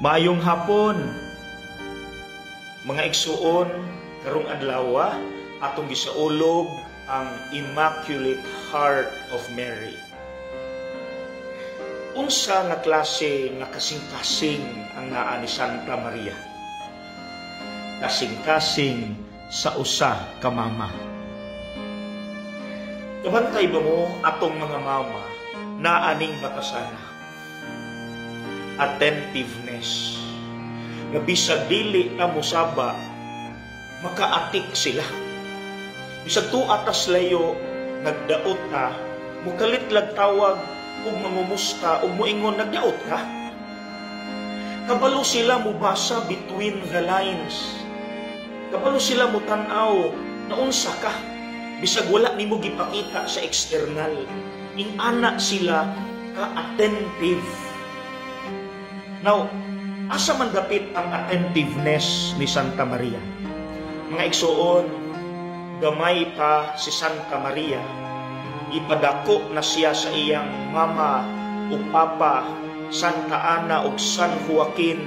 Maayong hapon, mga igsuon, karong adlaw atong gisaulog ang Immaculate Heart of Mary. Unsa nga klase nga kasing-kasing ang naa ni Santa Maria? Kasing-kasing sa usa ka mama. Kabantay ba mo atong mga mama na aning matasana? Attentiveness. Nga bisag dili na musaba, makaatik sila. Bisag tuatas layo, nagdaot ka, mukalitlag tawag, ug mangumusta, ug moingon nagdaot ka. Kabalo sila mubasa between the lines. Kabalo sila mutanaw na unsa ka. Bisag wala nimo gipakita sa external. Ingana sila ka-attentive. Now, asa man dapit ang attentiveness ni Santa Maria? Mga igsuon, gamay pa si Santa Maria, ipadako na siya sa iyang mama o papa, Santa Ana o San Joaquin,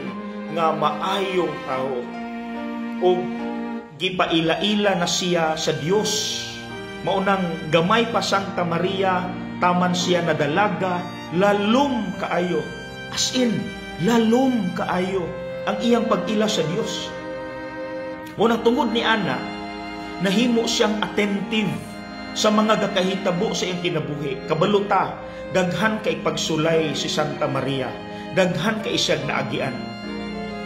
nga maayong tao. O gipaila-ila na siya sa Dios. Maunang gamay pa Santa Maria, taman siya na dalaga, lalom kaayo. As in, lalom kaayo ang iyang pag-ila sa Dios. Muna tungod ni Ana, nahimo siyang attentive sa mga gakahitabo sa iyang kinabuhi. Kabaluta, daghan kay pagsulay si Santa Maria, daghan kay siyang naagian.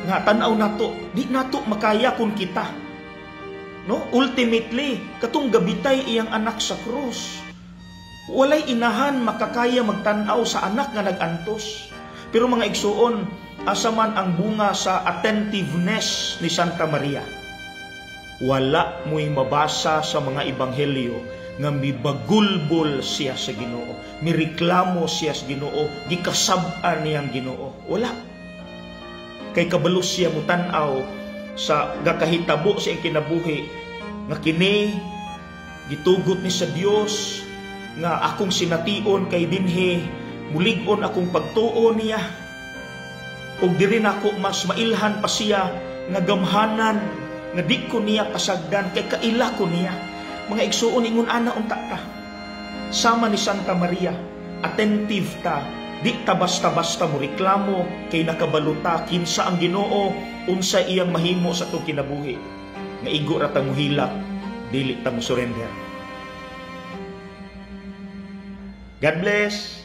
Nga tanaw nato, di nato makaya kung kita. No? Ultimately, katong gabitay iyang anak sa krus. Walay inahan makakaya magtanaw sa anak nga nagantos. Pero mga igsuon, asa man ang bunga sa attentiveness ni Santa Maria? Wala mo'y mabasa sa mga ebanghelyo nga mibagulbol siya sa Ginoo, mireklamo siya sa Ginoo, gikasab-an niyang Ginoo. Wala. Kay kabalo siya mutanaw sa gakahitabo sa iyang kinabuhi nga kini gitugot ni sa Dios nga akong sination kay dinhi mulig-on akong pagtuo niya. Ug diri nako mas mailhan pa siya nga gamhanan nga di ko niya pasagdan kay kaila ko niya. Mga igsuon ingon ana unta ta. Sama ni Santa Maria, attentive ta, di ta basta-basta mo reklamo kay nakabaluta kinsa ang Ginoo, unsa iyang mahimo sa atong kinabuhi. Nga igo ra ta mo hilak, dili ta mo surrender. God bless.